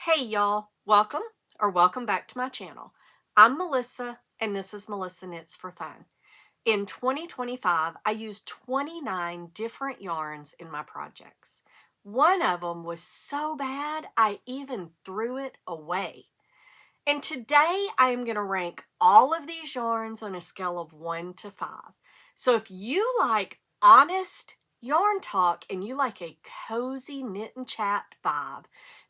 Hey y'all, welcome back to my channel. I'm Melissa and this is Melissa Knits for Fun. In 2025, I used 29 different yarns in my projects. One of them was so bad, I even threw it away. And today I am going to rank all of these yarns on a scale of 1 to 5. So if you like honest yarn talk and you like a cozy knit and chat vibe,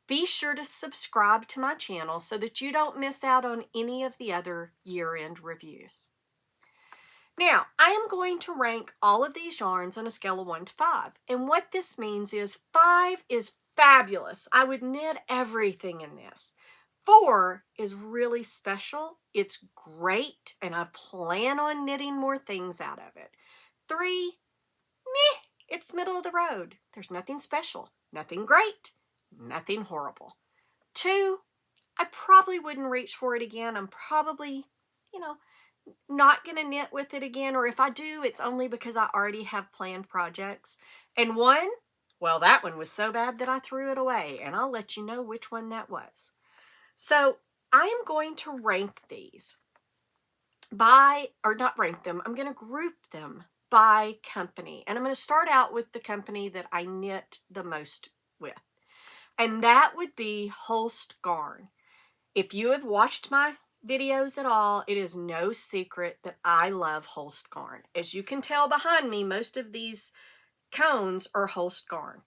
be sure to subscribe to my channel so that you don't miss out on any of the other year-end reviews. Now, I am going to rank all of these yarns on a scale of 1 to 5. And what this means is 5 is fabulous. I would knit everything in this. 4 is really special. It's great, and I plan on knitting more things out of it. 3, meh, it's middle of the road. There's nothing special, nothing great, nothing horrible. 2, I probably wouldn't reach for it again. I'm probably, not going to knit with it again, or if I do, it's only because I already have planned projects. And 1, well, that one was so bad that I threw it away, and I'll let you know which one that was. So I am going to rank these not rank them, I'm going to group them by company. And I'm going to start out with the company that I knit the most with. And that would be Hol Garn. If you have watched my videos at all, it is no secret that I love Hol Garn. As you can tell behind me, most of these cones are Hol Garn.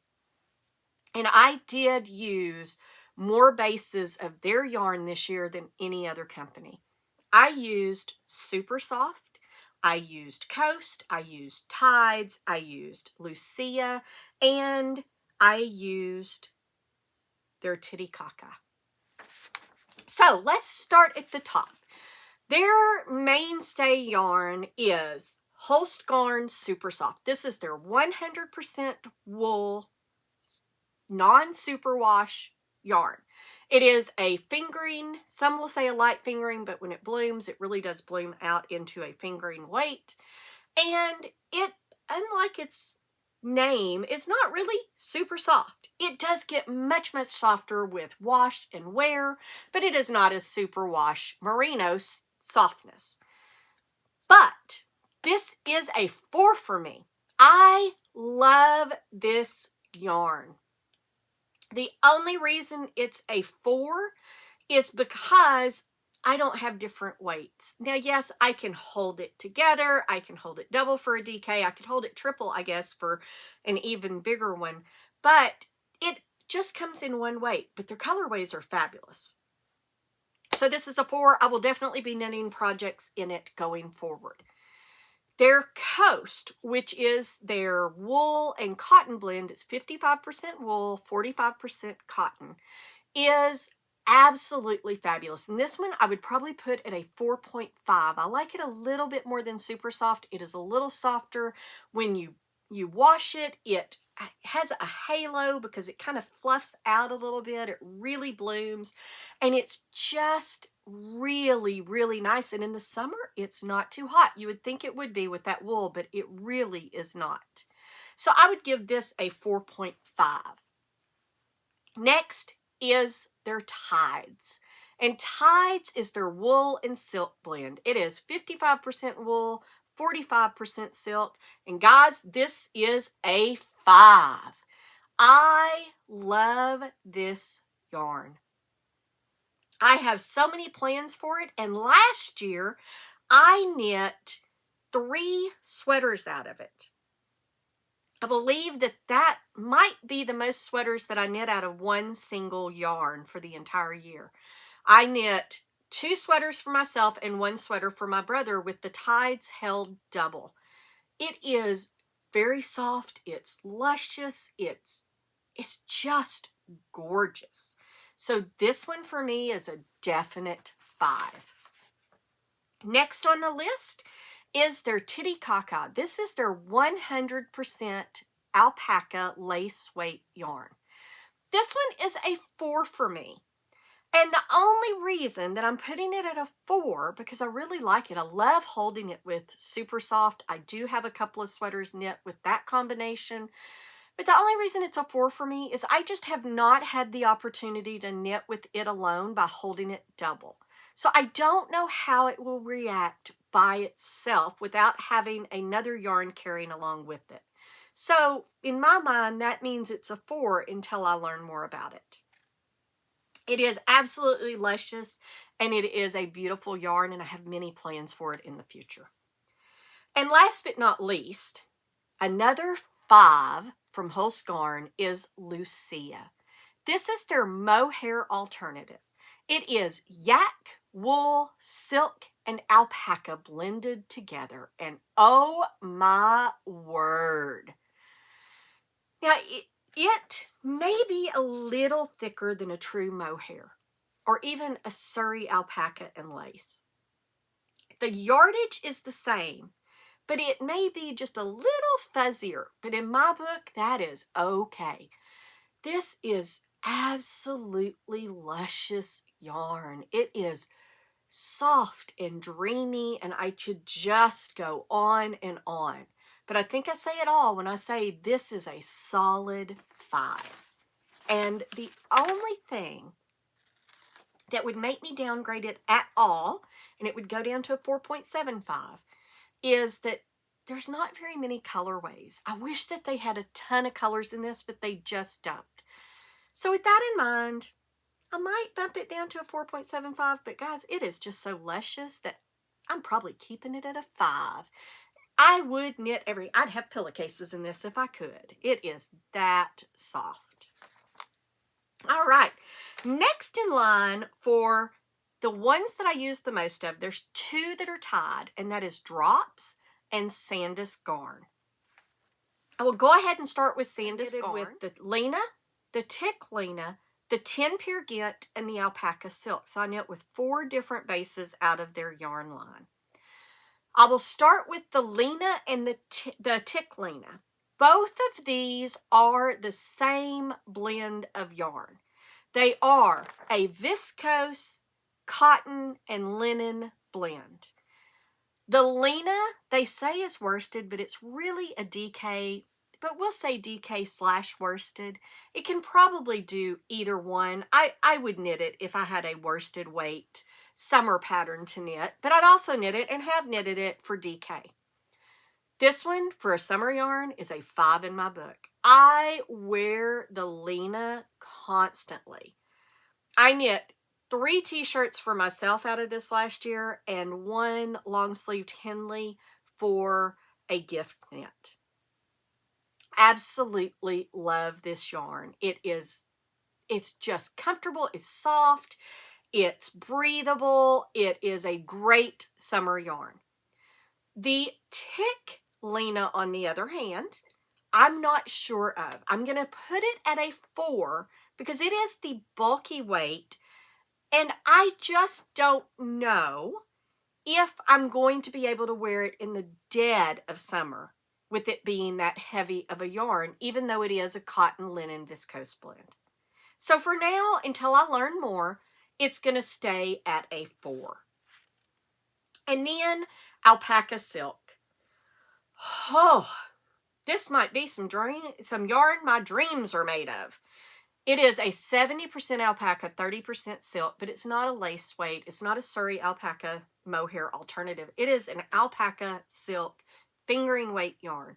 And I did use more bases of their yarn this year than any other company. I used Super Soft, I used Coast, I used Tides, I used Lucia, and I used their Titicaca. So let's start at the top. Their mainstay yarn is Hol Garn Super Soft. This is their 100% wool, non-superwash yarn. It is a fingering, some will say a light fingering, but when it blooms, it really does bloom out into a fingering weight. And it, unlike its name, is not really super soft. It does get much, much softer with wash and wear, but it is not as super wash merino softness. But this is a 4 for me. I love this yarn. The only reason it's a 4 is because I don't have different weights. Now, yes, I can hold it together. I can hold it double for a DK. I could hold it triple, I guess, for an even bigger one. But it just comes in one weight. But their colorways are fabulous. So this is a 4. I will definitely be knitting projects in it going forward. Their Coast, which is their wool and cotton blend, it's 55% wool, 45% cotton, is absolutely fabulous. And this one I would probably put at a 4.5. I like it a little bit more than Super Soft. It is a little softer when you wash it. It has a halo because it kind of fluffs out a little bit. It really blooms, and it's just really, really nice. And in the summer, it's not too hot. You would think it would be with that wool, but it really is not. So I would give this a 4.5. Next is their Tides. And Tides is their wool and silk blend. It is 55% wool, 45% silk. And guys, this is a 5. I love this yarn. I have so many plans for it. And last year, I knit 3 sweaters out of it. I believe that might be the most sweaters that I knit out of one single yarn for the entire year. I knit 2 sweaters for myself and 1 sweater for my brother with the Tides held double. It is very soft. It's luscious. It's just gorgeous. So this one for me is a definite 5. Next on the list is their Titicaca. This is their 100% alpaca lace weight yarn. This one is a 4 for me. And the only reason that I'm putting it at a 4, because I really like it. I love holding it with Super Soft. I do have a couple of sweaters knit with that combination. But the only reason it's a 4 for me is I just have not had the opportunity to knit with it alone by holding it double. So I don't know how it will react by itself without having another yarn carrying along with it. So in my mind, that means it's a 4 until I learn more about it. It is absolutely luscious and it is a beautiful yarn, and I have many plans for it in the future. And last but not least, another 5 from Hol Garn is Lucia. This is their mohair alternative. It is yak, wool, silk, and alpaca blended together. And oh my word. Now, it may be a little thicker than a true mohair or even a Surrey alpaca and lace. The yardage is the same, but it may be just a little fuzzier. But in my book, that is okay. This is absolutely luscious yarn. It is soft and dreamy, and I could just go on and on. But I think I say it all when I say this is a solid 5. And the only thing that would make me downgrade it at all, and it would go down to a 4.75, is that there's not very many colorways. I wish that they had a ton of colors in this, but they just don't. So with that in mind, I might bump it down to a 4.75, but guys, it is just so luscious that I'm probably keeping it at a 5. I would knit I'd have pillowcases in this if I could. It is that soft. All right, next in line for the ones that I use the most of, there's 2 that are tied, and that is Drops and Sandis Garn. I will go ahead and start with Sandis Garn. With the Lena, the Tick Lena, the 10 Peer Gint, and the Alpaca Silk. So I knit with 4 different bases out of their yarn line. I will start with the Lena and the Tick Lena. Both of these are the same blend of yarn. They are a viscose, cotton, and linen blend. The Lena, they say is worsted, but it's really a DK, but we'll say DK / worsted. It can probably do either one. I would knit it if I had a worsted weight summer pattern to knit, but I'd also knit it and have knitted it for DK. This one for a summer yarn is a 5 in my book. I wear the Lena constantly. I knit 3 t-shirts for myself out of this last year and 1 long-sleeved Henley for a gift knit. Absolutely love this yarn. It's just comfortable, it's soft, it's breathable, it is a great summer yarn. The Tick Lena, on the other hand, I'm not sure of. I'm going to put it at a 4 because it is the bulky weight, and I just don't know if I'm going to be able to wear it in the dead of summer with it being that heavy of a yarn, even though it is a cotton linen viscose blend. So for now, until I learn more, it's going to stay at a 4. And then Alpaca Silk. Oh, this might be some yarn my dreams are made of. It is a 70% alpaca, 30% silk, but it's not a lace weight. It's not a Surrey alpaca mohair alternative. It is an alpaca silk fingering weight yarn.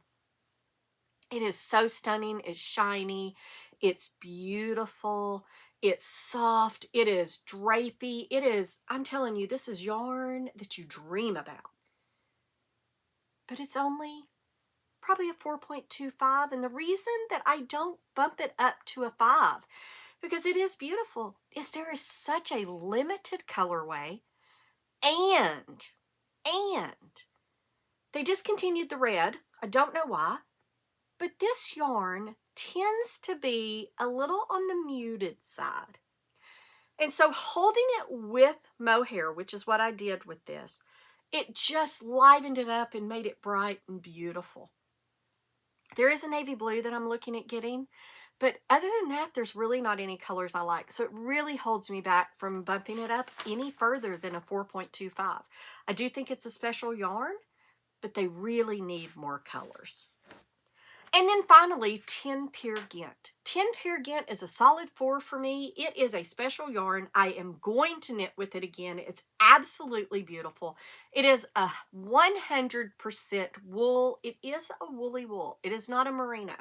It is so stunning. It's shiny. It's beautiful. It's soft. It is drapey. It is, I'm telling you, this is yarn that you dream about. But it's only probably a 4.25, and the reason that I don't bump it up to a 5, because it is beautiful, is there is such a limited colorway, and they discontinued the red. I don't know why, but this yarn tends to be a little on the muted side. And so holding it with mohair, which is what I did with this, it just livened it up and made it bright and beautiful. There is a navy blue that I'm looking at getting, but other than that, there's really not any colors I like. So it really holds me back from bumping it up any further than a 4.25. I do think it's a special yarn, but they really need more colors. And then finally, 10 Peer Gint. 10 Peer Gint is a solid 4 for me. It is a special yarn. I am going to knit with it again. It's absolutely beautiful. It is a 100% wool. It is a woolly wool. It is not a merino.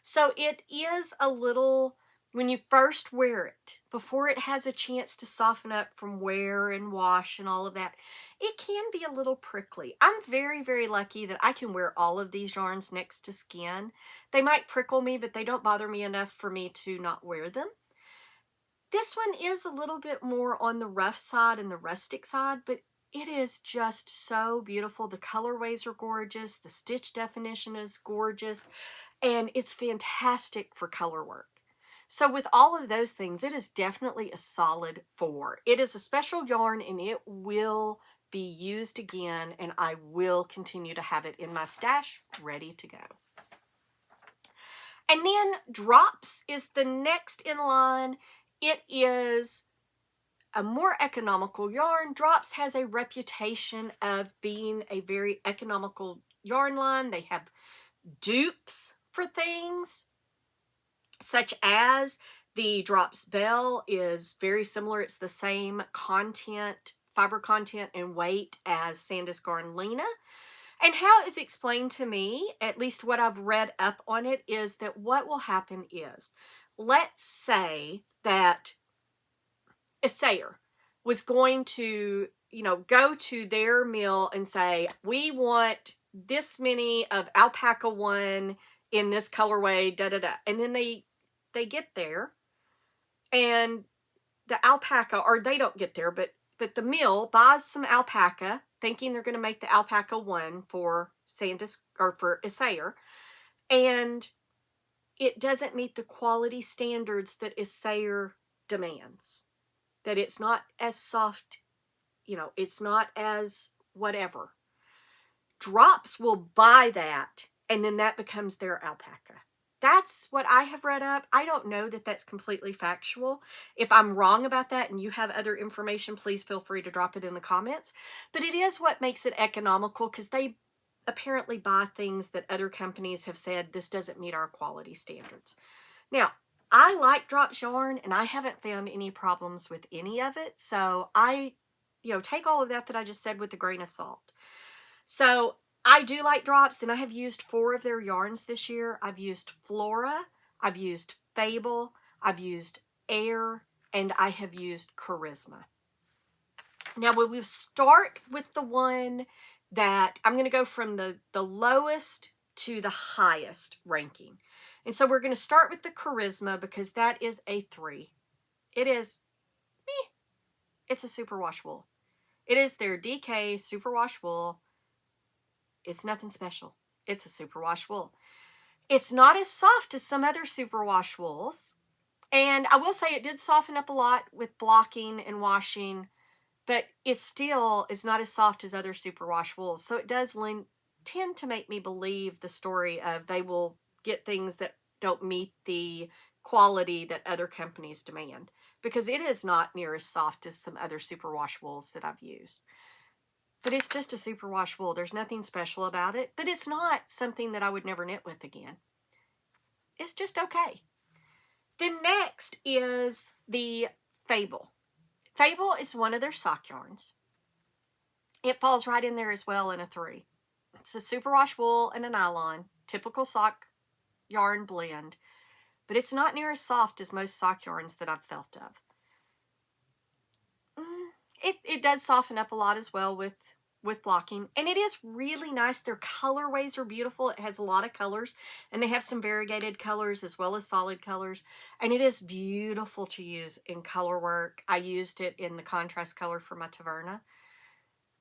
So it is a little, when you first wear it, before it has a chance to soften up from wear and wash and all of that, it can be a little prickly. I'm very, very lucky that I can wear all of these yarns next to skin. They might prickle me, but they don't bother me enough for me to not wear them. This one is a little bit more on the rough side and the rustic side, but it is just so beautiful. The colorways are gorgeous. The stitch definition is gorgeous. And it's fantastic for color work. So with all of those things, it is definitely a solid 4. It is a special yarn and it will be used again, and I will continue to have it in my stash ready to go. And then Drops is the next in line. It is a more economical yarn. Drops has a reputation of being a very economical yarn line. They have dupes for things, such as the Drops Bell is very similar. It's the same content, fiber content and weight as Sandis Garn Lena. And how it is explained to me, at least what I've read up on it, is that what will happen is, let's say that a sayer was going to, go to their mill and say, we want this many of alpaca 1 in this colorway, da da da. And then they get there and the alpaca, or they don't get there, but the mill buys some alpaca thinking they're going to make the alpaca 1 for Sandis or for a sayer, and it doesn't meet the quality standards that a sayer demands. That it's not as soft, it's not as whatever. Drops will buy that, and then that becomes their alpaca. That's what I have read up. I don't know that that's completely factual. If I'm wrong about that and you have other information, please feel free to drop it in the comments. But it is what makes it economical, because they apparently buy things that other companies have said, this doesn't meet our quality standards. Now, I like Drops yarn, and I haven't found any problems with any of it. So I, take all of that I just said with a grain of salt. So I do like Drops, and I have used 4 of their yarns this year. I've used Flora, I've used Fable, I've used Air, and I have used Charisma. Now, when we start with the one that I'm going to go from the lowest to the highest ranking. And so we're going to start with the Charisma, because that is a 3. It is, it's a superwash wool. It is their DK superwash wool. It's nothing special. It's a superwash wool. It's not as soft as some other superwash wools. And I will say it did soften up a lot with blocking and washing, but it still is not as soft as other superwash wools. So it does tend to make me believe the story of they will get things that don't meet the quality that other companies demand, because it is not near as soft as some other superwash wools that I've used. But it's just a superwash wool. There's nothing special about it, but it's not something that I would never knit with again. It's just okay. Then next is the Fable. Fable is one of their sock yarns. It falls right in there as well in a 3. It's a superwash wool and a nylon, typical sock yarn blend, but it's not near as soft as most sock yarns that I've felt of. It does soften up a lot as well with blocking, and it is really nice. Their colorways are beautiful. It has a lot of colors, and they have some variegated colors as well as solid colors, and it is beautiful to use in color work. I used it in the contrast color for my Taverna,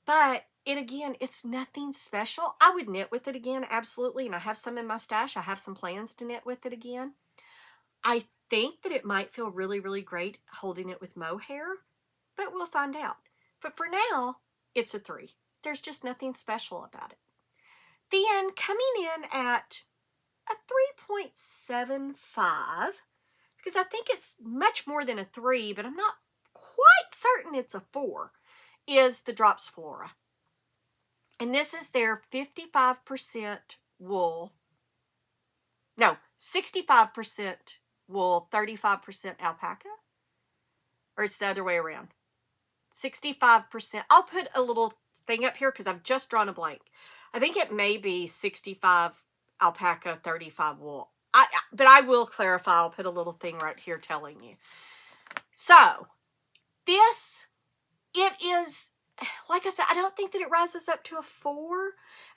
but it's nothing special. I would knit with it again, absolutely, and I have some in my stash. I have some plans to knit with it again. I think that it might feel really, really great holding it with mohair, but we'll find out. But for now, it's a 3. There's just nothing special about it. Then coming in at a 3.75, because I think it's much more than a 3, but I'm not quite certain it's a 4, is the Drops Flora. And this is their 55% wool no, 65% wool, 35% alpaca. Or it's the other way around. 65%. I'll put a little thing up here because I've just drawn a blank. I think it may be 65 alpaca, 35 wool. But I will clarify. I'll put a little thing right here telling you. So, this, it is, like I said, I don't think that it rises up to a 4.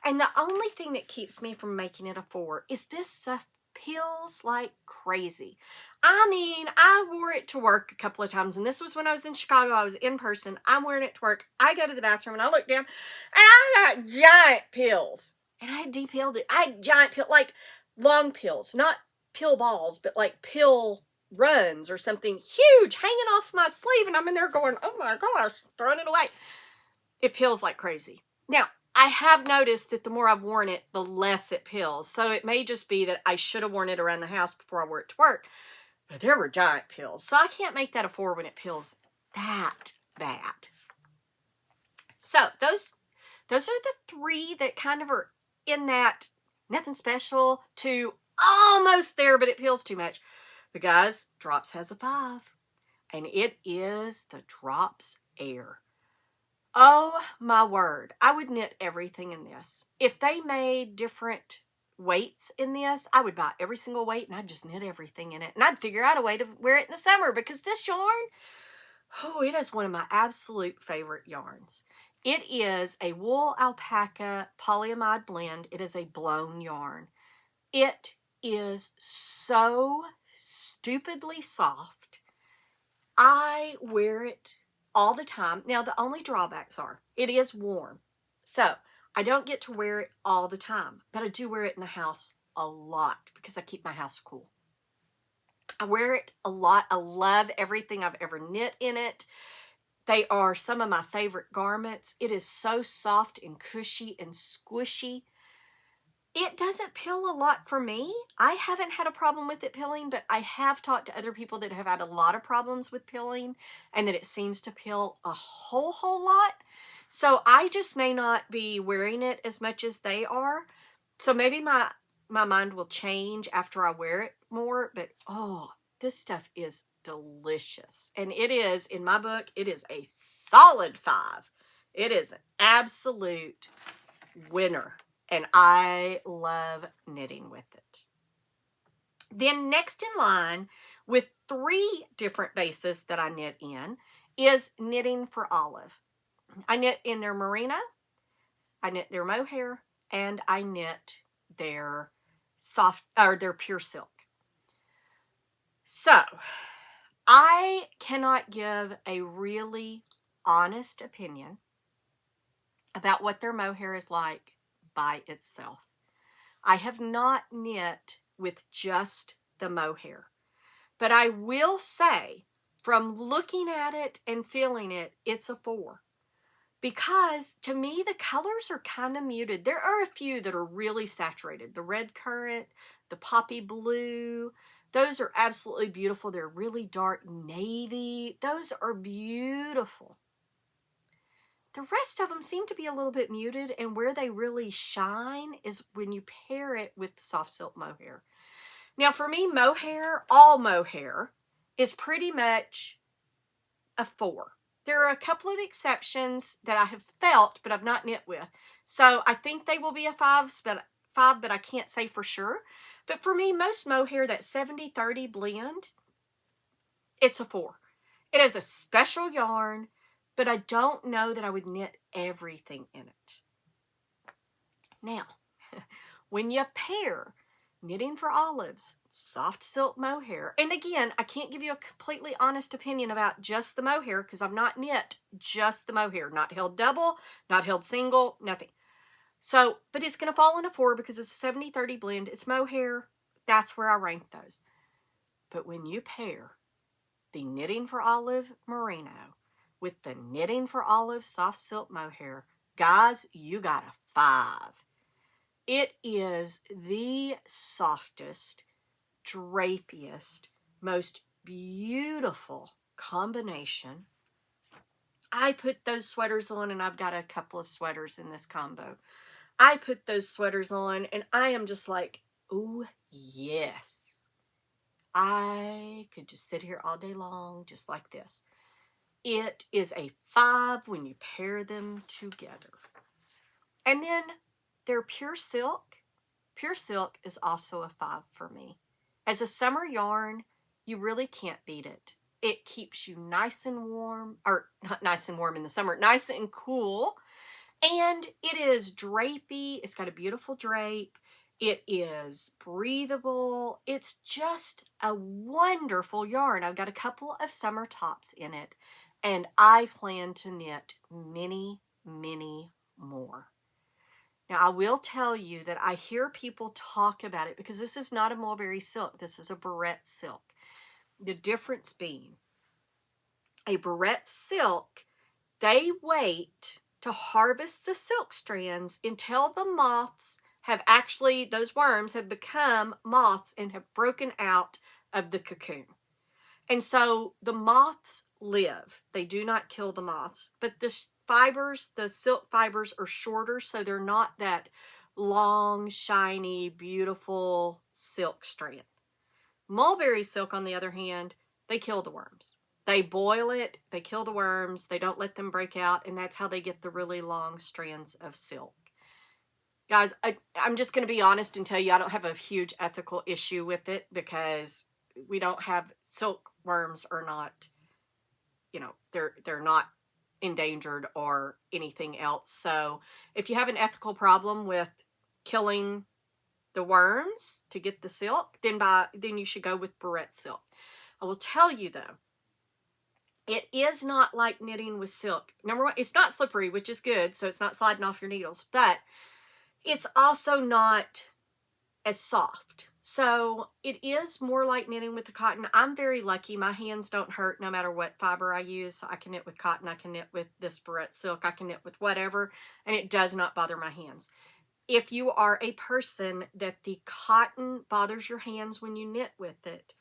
And the only thing that keeps me from making it a 4 is this stuff peels like crazy. I mean, I wore it to work a couple of times, and this was when I was in Chicago. I was in person. I'm wearing it to work. I go to the bathroom, and I look down, and I got giant peels. And I had de-peeled it. I had giant peels, like long peels, not peel balls, but like peel runs or something huge hanging off my sleeve, and I'm in there going, oh my gosh, throwing it away. It peels like crazy. Now, I have noticed that the more I've worn it, the less it peels. So it may just be that I should have worn it around the house before I wore it to work. But there were giant peels. So I can't make that a 4 when it peels that bad. So those are the 3 that kind of are in that nothing special to almost there, but it peels too much. But guys, Drops has a 5. And it is the Drops Air. Oh my word. I would knit everything in this. If they made different weights in this, I would buy every single weight and I'd just knit everything in it. And I'd figure out a way to wear it in the summer because this yarn, oh, it is one of my absolute favorite yarns. It is a wool alpaca polyamide blend. It is a blown yarn. It is so stupidly soft. I wear it all the time. Now, the only drawbacks are it is warm. So I don't get to wear it all the time, but I do wear it in the house a lot because I keep my house cool. I wear it a lot. I love everything I've ever knit in it. They are some of my favorite garments. It is so soft and cushy and squishy. It doesn't peel a lot for me. I haven't had a problem with it peeling, but I have talked to other people that have had a lot of problems with peeling and that it seems to peel a whole lot. So I just may not be wearing it as much as they are. So maybe my mind will change after I wear it more, but oh, this stuff is delicious. And it is, in my book, it is a solid 5. It is an absolute winner. And I love knitting with it. Then next in line with 3 different bases that I knit in is Knitting for Olive. I knit in their merino, I knit their mohair, and I knit their soft or their pure silk. So I cannot give a really honest opinion about what their mohair is like by itself. I have not knit with just the mohair, but I will say from looking at it and feeling it, it's a 4. Because to me, the colors are kind of muted. There are a few that are really saturated. The red currant, the poppy blue, those are absolutely beautiful. They're really dark navy. Those are beautiful. The rest of them seem to be a little bit muted, and where they really shine is when you pair it with the soft silk mohair. Now for me, mohair, all mohair, is pretty much a 4. There are a couple of exceptions that I have felt, but I've not knit with. So I think they will be a 5, but I can't say for sure. But for me, most mohair, that 70-30 blend, it's a 4. It is a special yarn, but I don't know that I would knit everything in it. Now, when you pair Knitting for Olives, soft silk mohair, and again, I can't give you a completely honest opinion about just the mohair because I've not knit just the mohair, not held double, not held single, nothing. So, but it's going to fall in a 4 because it's a 70-30 blend. It's mohair. That's where I rank those. But when you pair the Knitting for Olive merino with the Knitting for Olive soft silk mohair, guys, you got a 5. It is the softest, drapiest, most beautiful combination. I put those sweaters on, and I've got a couple of sweaters in this combo. I put those sweaters on, and I am just like, oh Yes, I could just sit here all day long just like this. It is a 5 when you pair them together. And then they're pure silk. Pure silk is also a 5 for me. As a summer yarn, you really can't beat it. It keeps you nice and warm, or not nice and warm in the summer, nice and cool. And it is drapey. It's got a beautiful drape. It is breathable. It's just a wonderful yarn. I've got a couple of summer tops in it, and I plan to knit many, many more. Now, I will tell you that I hear people talk about it because this is not a mulberry silk. This is a barrette silk. The difference being a barrette silk, they wait to harvest the silk strands until the moths have actually, those worms have become moths and have broken out of the cocoon. And so the moths live. They do not kill the moths, but the fibers, the silk fibers are shorter, so they're not that long, shiny, beautiful silk strand. Mulberry silk, on the other hand, they kill the worms. They boil it, they kill the worms, they don't let them break out, and that's how they get the really long strands of silk. Guys, I'm just going to be honest and tell you I don't have a huge ethical issue with it because we don't have silkworms are not, you know, they're not endangered or anything else. So if you have an ethical problem with killing the worms to get the silk, then you should go with barrette silk. I will tell you though, it is not like knitting with silk. Number one, it's not slippery, which is good, so it's not sliding off your needles, but it's also not as soft. So it is more like knitting with the cotton. I'm very lucky. My hands don't hurt no matter what fiber I use. I can knit with cotton. I can knit with this barrette silk. I can knit with whatever, and it does not bother my hands. If you are a person that the cotton bothers your hands when you knit with it,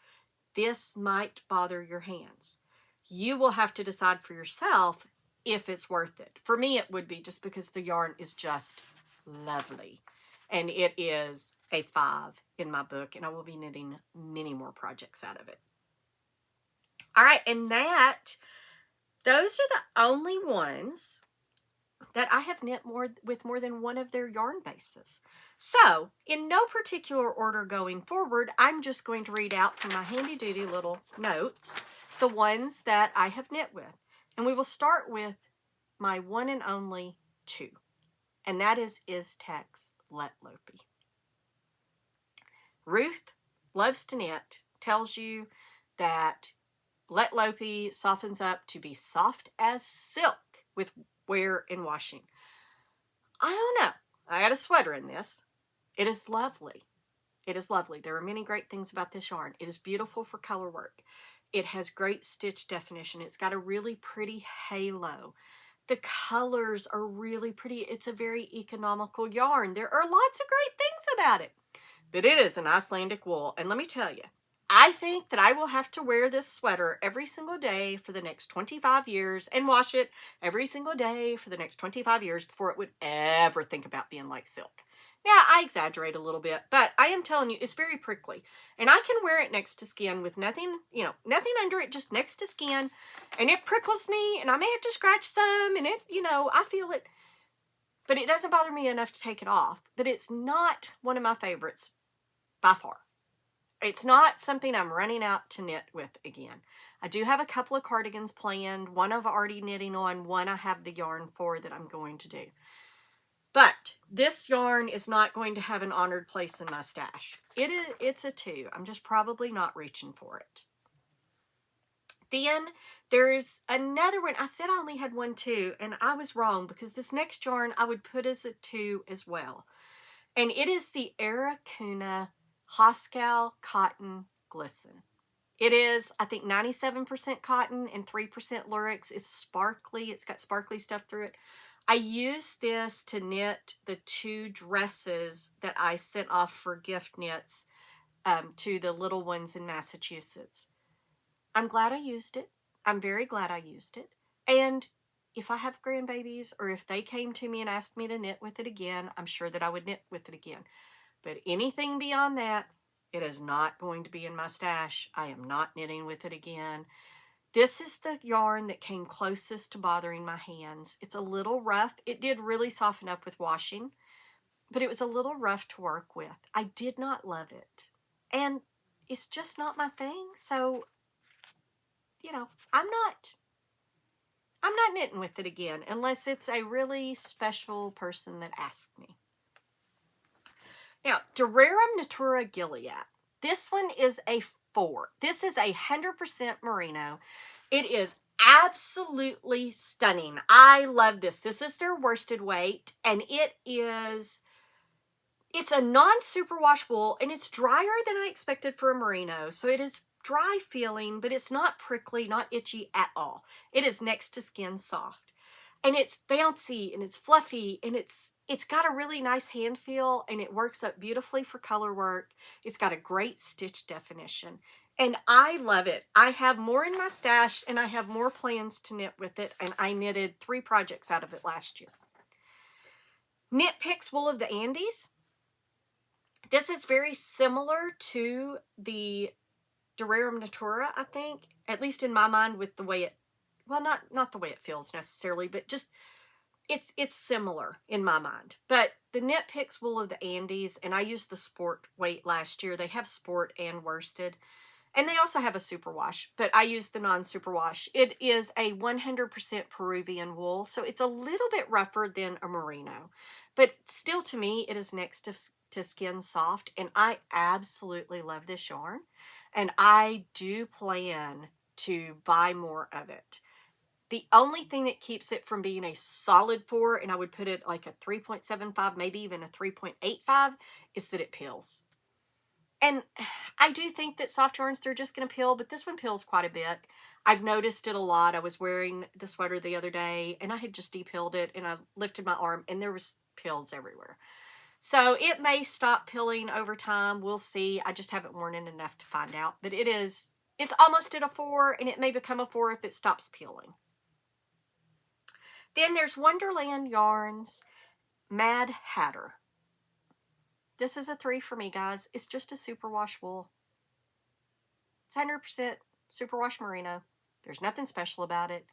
this might bother your hands. You will have to decide for yourself if it's worth it. For me, it would be, just because the yarn is just lovely. And it is a 5 in my book, and I will be knitting many more projects out of it. All right, and those are the only ones that I have knit with more than one of their yarn bases. So, in no particular order going forward, I'm just going to read out from my handy dandy little notes the ones that I have knit with. And we will start with my one and only 2. And that is Iztec's Let Lopey. Ruth loves to knit, tells you that Let Lopey softens up to be soft as silk with wear and washing. I don't know. I got a sweater in this. It is lovely. It is lovely. There are many great things about this yarn. It is beautiful for color work. It has great stitch definition. It's got a really pretty halo. The colors are really pretty. It's a very economical yarn. There are lots of great things about it. But it is an Icelandic wool. And let me tell you, I think that I will have to wear this sweater every single day for the next 25 years and wash it every single day for the next 25 years before it would ever think about being like silk. Now, I exaggerate a little bit, but I am telling you, it's very prickly. And I can wear it next to skin with nothing, nothing under it, just next to skin. And it prickles me, and I may have to scratch some, and I feel it. But it doesn't bother me enough to take it off. But it's not one of my favorites by far. It's not something I'm running out to knit with again. I do have a couple of cardigans planned. One I've already knitting on. One I have the yarn for that I'm going to do. But this yarn is not going to have an honored place in my stash. It's a 2. I'm just probably not reaching for it. Then there's another one. I said I only had 1 2, and I was wrong because this next yarn I would put as a 2 as well. And it is the Arakuna Haskell Cotton Glisten. It is, I think, 97% cotton and 3% Lurex. It's sparkly. It's got sparkly stuff through it. I used this to knit the 2 dresses that I sent off for gift knits to the little ones in Massachusetts. I'm glad I used it. I'm very glad I used it. And if I have grandbabies, or if they came to me and asked me to knit with it again, I'm sure that I would knit with it again. But anything beyond that, It is not going to be in my stash. I am not knitting with it again. This is the yarn that came closest to bothering my hands. It's a little rough. It did really soften up with washing, but it was a little rough to work with. I did not love it. And it's just not my thing. So, you know, I'm not knitting with it again unless it's a really special person that asked me. Now, Durarium Natura Gilead. This one is a 4. This is 100% merino. It is absolutely stunning. I love this. This is their worsted weight, and it's a non-superwash wool, and it's drier than I expected for a merino. So it is dry feeling, but it's not prickly, not itchy at all. It is next to skin soft, and it's bouncy and it's fluffy, and it's got a really nice hand feel, and it works up beautifully for color work. It's got a great stitch definition, and I love it. I have more in my stash, and I have more plans to knit with it, and I knitted 3 projects out of it last year. Knit Picks Wool of the Andes. This is very similar to the Durarium Natura, I think, at least in my mind, with the way it, well, not the way it feels necessarily, but just it's similar in my mind. But the Knit Picks Wool of the Andes, and I used the sport weight last year. They have sport and worsted, and they also have a superwash, but I used the non-superwash. It is a 100% Peruvian wool, so it's a little bit rougher than a merino, but still, to me, it is next to skin soft, and I absolutely love this yarn, and I do plan to buy more of it. The only thing that keeps it from being a solid 4, and I would put it like a 3.75, maybe even a 3.85, is that it peels. And I do think that soft yarns, they're just going to peel, but this one peels quite a bit. I've noticed it a lot. I was wearing the sweater the other day, and I had just de-peeled it, and I lifted my arm, and there was peels everywhere. So it may stop peeling over time. We'll see. I just haven't worn it enough to find out. But it's almost at a 4, and it may become a 4 if it stops peeling. Then there's Wonderland Yarns Mad Hatter. This is a 3 for me, guys. It's just a superwash wool. It's 100% superwash merino. There's nothing special about it.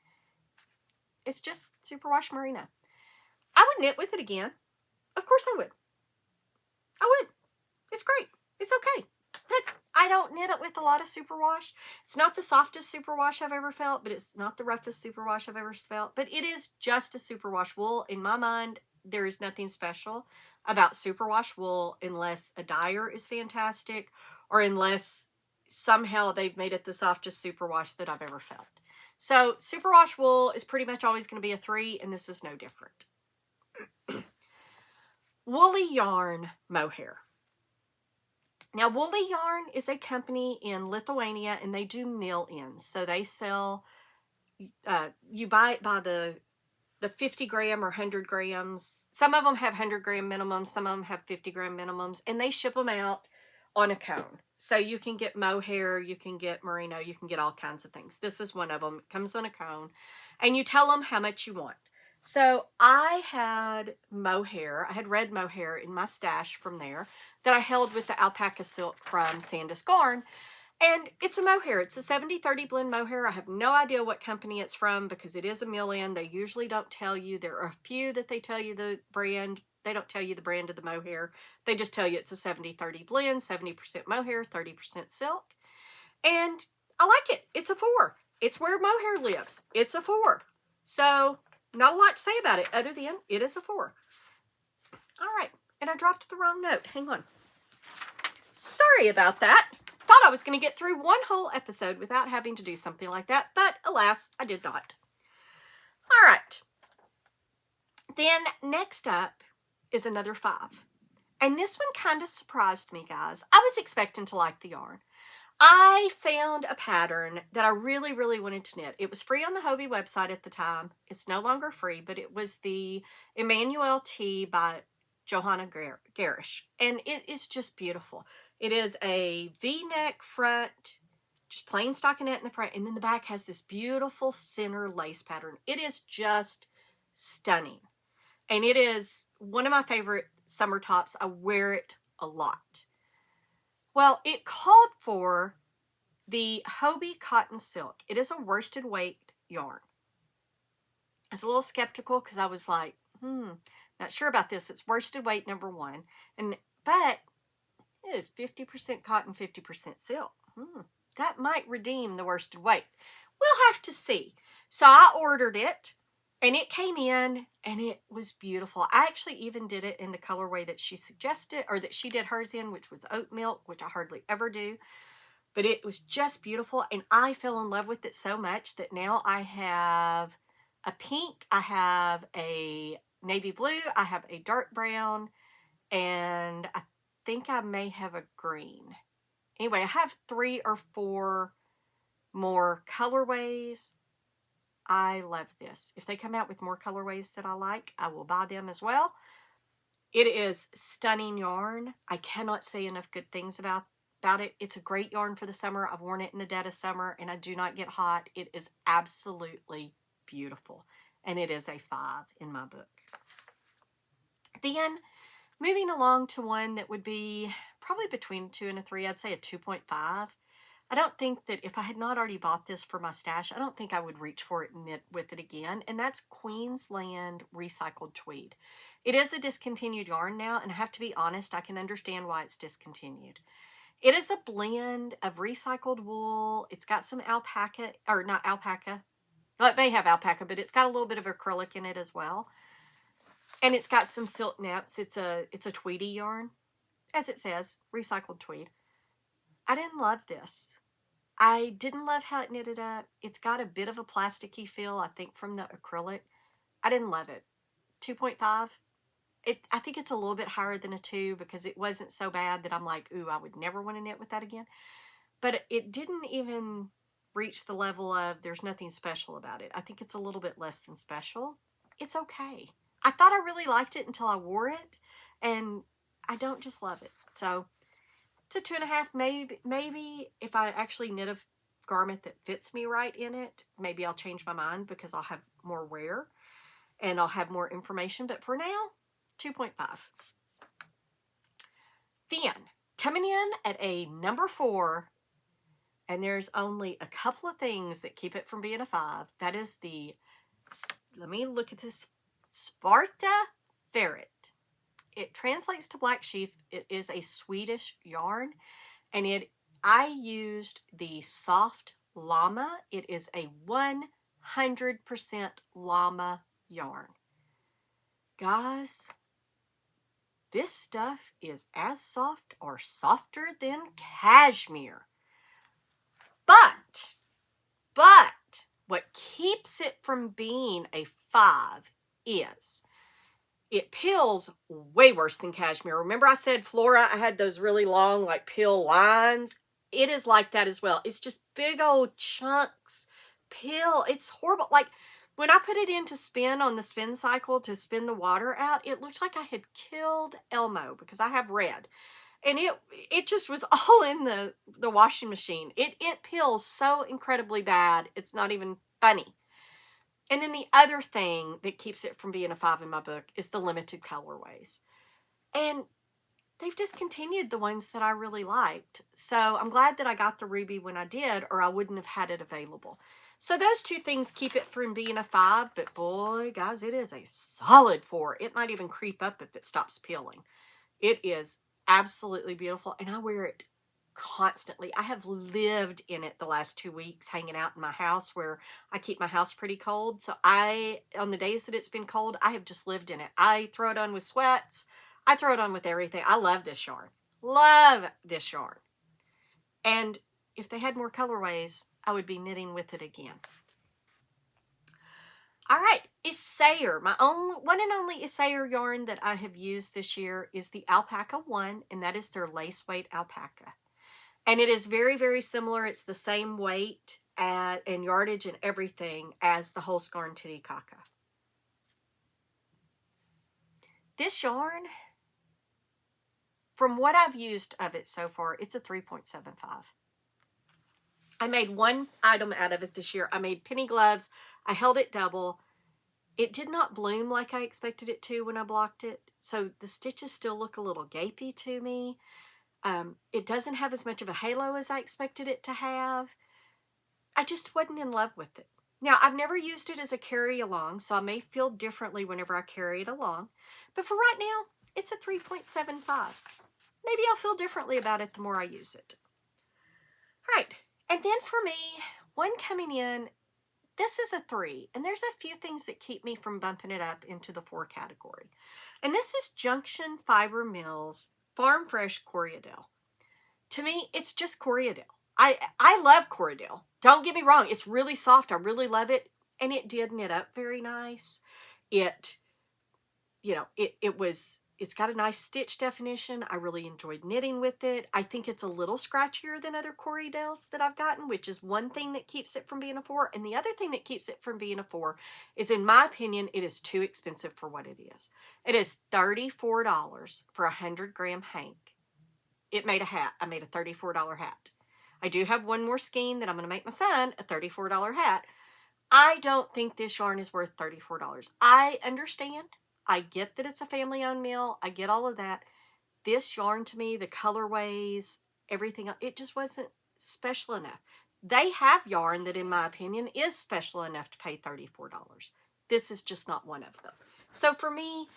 It's just superwash merino. I would knit with it again. Of course I would. I would. It's great. It's okay. But I don't knit it with a lot of superwash. It's not the softest superwash I've ever felt, but it's not the roughest superwash I've ever felt. But it is just a superwash wool. In my mind, there is nothing special about superwash wool unless a dyer is fantastic, or unless somehow they've made it the softest superwash that I've ever felt. So superwash wool is pretty much always going to be a 3, and this is no different. Woolly Yarn Mohair. Now, Woolly Yarn is a company in Lithuania, and they do mill-ins. So they sell, you buy it by the 50 gram or 100 grams. Some of them have 100 gram minimums. Some of them have 50 gram minimums, and they ship them out on a cone. So you can get mohair, you can get merino, you can get all kinds of things. This is one of them. It comes on a cone, and you tell them how much you want. So I had mohair. I had red mohair in my stash from there that I held with the alpaca silk from Sandis Garn. And it's a mohair. It's a 70-30 blend mohair. I have no idea what company it's from because it is a mill-in. They usually don't tell you. There are a few that they tell you the brand. They don't tell you the brand of the mohair. They just tell you it's a 70-30 blend, 70% mohair, 30% silk. And I like it. It's a 4. It's where mohair lives. It's a 4. So not a lot to say about it other than it is a 4. All right. And I dropped the wrong note. Hang on. Sorry about that. Thought I was going to get through one whole episode without having to do something like that, but alas, I did not. All right. Then next up is another 5. And this one kind of surprised me, guys. I was expecting to like the yarn. I found a pattern that I really, really wanted to knit. It was free on the Hobie website at the time. It's no longer free, but it was the Emmanuel T by Johanna Garish. And it is just beautiful. It is a V-neck front, just plain stockinette in the front, and then the back has this beautiful center lace pattern. It is just stunning. And it is one of my favorite summer tops. I wear it a lot. Well, it called for the Hobie Cotton Silk. It is a worsted weight yarn. I was a little skeptical because I was like, not sure about this. It's worsted weight #1. But it is 50% cotton, 50% silk. That might redeem the worsted weight. We'll have to see. So I ordered it and it came in and it was beautiful. I actually even did it in the colorway that she suggested, or that she did hers in, which was oat milk, which I hardly ever do. But it was just beautiful, and I fell in love with it so much that now I have a pink, I have a navy blue, I have a dark brown, and I think I may have a green. Anyway, I have 3 or 4 more colorways. I love this. If they come out with more colorways that I like, I will buy them as well. It is stunning yarn. I cannot say enough good things about it. It's a great yarn for the summer. I've worn it in the dead of summer and I do not get hot. It is absolutely beautiful. And it is a 5 in my book. Then moving along to one that would be probably between a 2 and a 3, I'd say a 2.5. I don't think that if I had not already bought this for my stash, I don't think I would reach for it and knit with it again. And that's Queensland Recycled Tweed. It is a discontinued yarn now, and I have to be honest, I can understand why it's discontinued. It is a blend of recycled wool. It's got some alpaca, or not alpaca. Well, it may have alpaca, but it's got a little bit of acrylic in it as well. And it's got some silk naps. It's a tweedy yarn, as it says, recycled tweed. I didn't love this. I didn't love how it knitted up. It's got a bit of a plasticky feel, I think, from the acrylic. I didn't love it. 2.5. I think it's a little bit higher than a 2 because it wasn't so bad that I'm like, ooh, I would never want to knit with that again. But it didn't even reach the level of there's nothing special about it. I think it's a little bit less than special. It's okay. I thought I really liked it until I wore it, and I don't just love it. So it's a 2.5. Maybe if I actually knit a garment that fits me right in it, maybe I'll change my mind because I'll have more wear and I'll have more information. But for now, 2.5. Then coming in at a #4, and there's only a couple of things that keep it from being a 5. That is the, let me look at this, Svarta Ferret. It translates to black sheep. It is a Swedish yarn, and I used the soft llama. It is a 100% llama yarn. Guys, this stuff is as soft or softer than cashmere. But what keeps it from being a 5 is it peels way worse than cashmere. Remember I said Flora, I had those really long like peel lines? It is like that as well. It's just big old chunks peel. It's horrible. Like when I put it in to spin on the spin cycle to spin the water out, it looked like I had killed Elmo because I have red. And it just was all in the washing machine. It peels so incredibly bad. It's not even funny. And then the other thing that keeps it from being a 5 in my book is the limited colorways. And they've discontinued the ones that I really liked. So I'm glad that I got the ruby when I did, or I wouldn't have had it available. So those 2 things keep it from being a 5, but boy, guys, it is a solid 4. It might even creep up if it stops peeling. It is absolutely beautiful, and I wear it constantly. I have lived in it the last 2 weeks, hanging out in my house where I keep my house pretty cold. So on the days that it's been cold, I have just lived in it. I throw it on with sweats. I throw it on with everything. I love this yarn. Love this yarn. And if they had more colorways, I would be knitting with it again. All right, Isayer. My one and only Isayer yarn that I have used this year is the Alpaca 1, and that is their lace weight alpaca. And it is very, very similar. It's the same weight and yardage and everything as the Hol Garn Titicaca. This yarn, from what I've used of it so far, it's a 3.75. I made one item out of it this year. I made penny gloves. I held it double. It did not bloom like I expected it to when I blocked it. So the stitches still look a little gapey to me. It doesn't have as much of a halo as I expected it to have. I just wasn't in love with it. Now, I've never used it as a carry-along, so I may feel differently whenever I carry it along. But for right now, it's a 3.75. Maybe I'll feel differently about it the more I use it. All right, and then for me, one coming in, this is a 3, and there's a few things that keep me from bumping it up into the 4 category. And this is Junction Fiber Mills Farm Fresh Coriadel. To me, it's just Coriadel. I love Coriadel. Don't get me wrong. It's really soft. I really love it. And it did knit up very nice. It, you know, it's got a nice stitch definition. I really enjoyed knitting with it. I think it's a little scratchier than other Coriadels that I've gotten, which is one thing that keeps it from being a 4. And the other thing that keeps it from being a 4 is, in my opinion, it is too expensive for what it is. It is $34 for a 100-gram hank. It made a hat. I made a $34 hat. I do have one more skein that I'm going to make my son a $34 hat. I don't think this yarn is worth $34. I understand. I get that it's a family-owned mill. I get all of that. This yarn, to me, the colorways, everything, it just wasn't special enough. They have yarn that, in my opinion, is special enough to pay $34. This is just not one of them. So for me,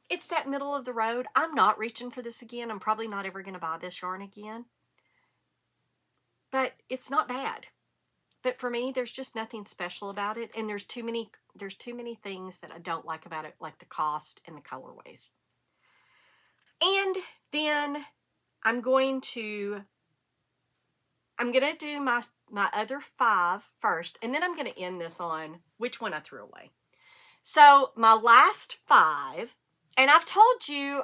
it's that middle of the road. I'm not reaching for this again. I'm probably not ever going to buy this yarn again. But it's not bad. But for me, there's just nothing special about it. And there's too many things that I don't like about it, like the cost and the colorways. And then I'm going to do my other 5 first. And then I'm going to end this on which one I threw away. So my last 5, and I've told you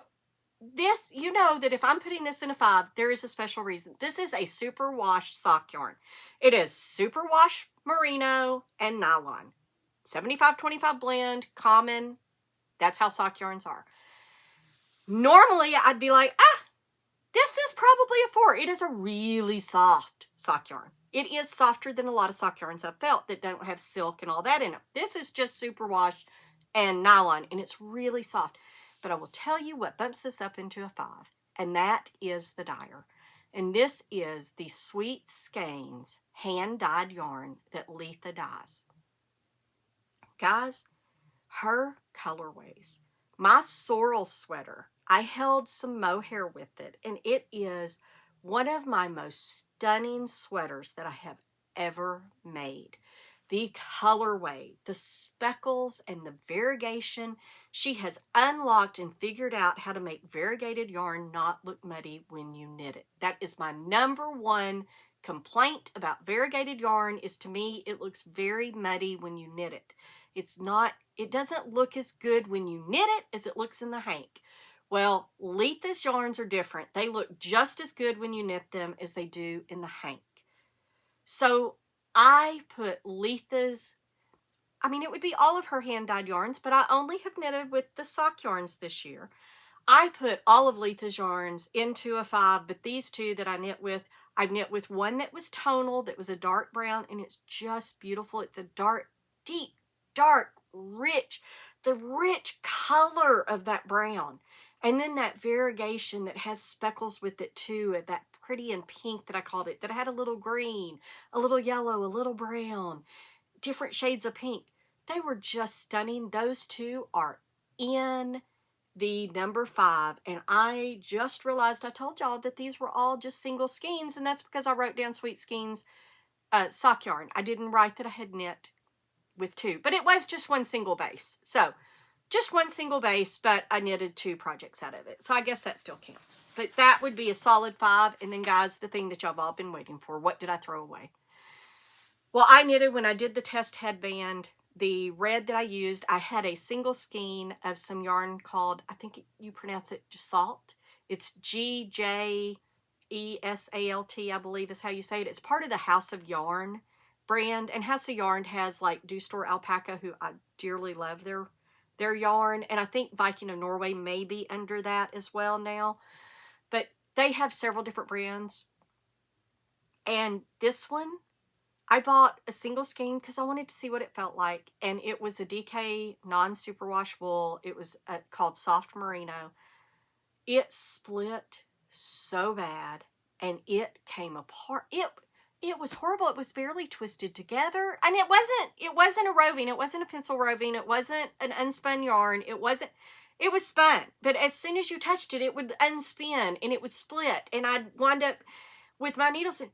this, you know that if I'm putting this in a 5, there is a special reason. This is a superwash sock yarn. It is superwash merino and nylon. 75-25 blend, common. That's how sock yarns are. Normally, I'd be like, this is probably a 4. It is a really soft sock yarn. It is softer than a lot of sock yarns I've felt that don't have silk and all that in them. This is just superwash and nylon, and it's really soft. But I will tell you what bumps this up into a 5, and that is the dyer. And this is the Sweet Skeins hand-dyed yarn that Letha dyes. Guys, her colorways. My sorrel sweater, I held some mohair with it, and it is one of my most stunning sweaters that I have ever made. The colorway, the speckles, and the variegation. She has unlocked and figured out how to make variegated yarn not look muddy when you knit it. That is my #1 complaint about variegated yarn, is to me it looks very muddy when you knit it. It doesn't look as good when you knit it as it looks in the hank. Well, Letha's yarns are different. They look just as good when you knit them as they do in the hank. So I put Letha's, it would be all of her hand-dyed yarns, but I only have knitted with the sock yarns this year. I put all of Letha's yarns into a 5, but these 2 that I knit with, I've knit with one that was tonal, that was a dark brown, and it's just beautiful. It's a dark, deep, dark, rich, the rich color of that brown. And then that variegation that has speckles with it too, that pretty and pink that I called it, that had a little green, a little yellow, a little brown, different shades of pink. They were just stunning. Those 2 are in the #5. And I just realized I told y'all that these were all just single skeins, and that's because I wrote down Sweet Skeins sock yarn. I didn't write that I had knit with 2, but it was just one single base. So just one single base, but I knitted 2 projects out of it. So I guess that still counts. But that would be a solid 5. And then, guys, the thing that y'all have all been waiting for, what did I throw away? Well, I knitted, when I did the test headband, the red that I used, I had a single skein of some yarn called, I think you pronounce it Salt. It's GJESALT, I believe is how you say it. It's part of the House of Yarn brand. And House of Yarn has like Do Store Alpaca, who I dearly love their yarn, and I think Viking of Norway may be under that as well now, but they have several different brands. And this one, I bought a single skein because I wanted to see what it felt like, and it was a DK non-superwash wool. It was called Soft Merino. It split so bad, and it came apart. It was horrible. It was barely twisted together, and it wasn't a roving. It wasn't a pencil roving. It wasn't an unspun yarn. It was spun, but as soon as you touched it, it would unspin and it would split, and I'd wind up with my needles. And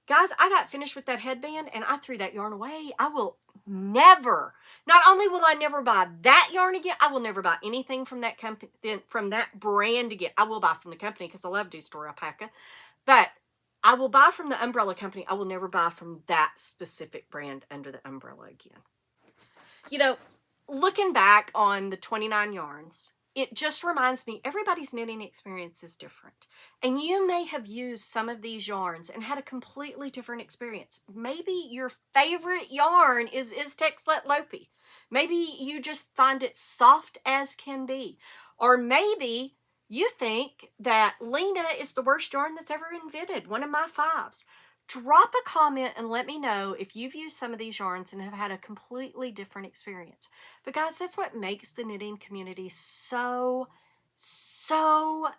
guys, I got finished with that headband and I threw that yarn away. I will never, not only will I never buy that yarn again, I will never buy anything from that company, from that brand again. I will buy from the company because I love Do Store Alpaca, but I will buy from the umbrella company. I will never buy from that specific brand under the umbrella again. You know, looking back on the 29 yarns, it just reminds me everybody's knitting experience is different. And you may have used some of these yarns and had a completely different experience. Maybe your favorite yarn is Texlet Lopi. Maybe you just find it soft as can be. Or maybe you think that Lena is the worst yarn that's ever invented, one of my faves. Drop a comment and let me know if you've used some of these yarns and have had a completely different experience. But guys, that's what makes the knitting community so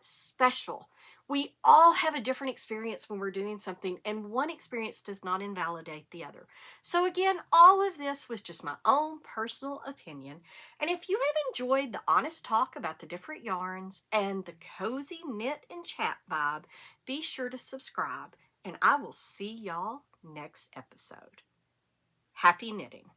special. We all have a different experience when we're doing something, and one experience does not invalidate the other. So again, all of this was just my own personal opinion. And if you have enjoyed the honest talk about the different yarns and the cozy knit and chat vibe, be sure to subscribe. And I will see y'all next episode. Happy knitting.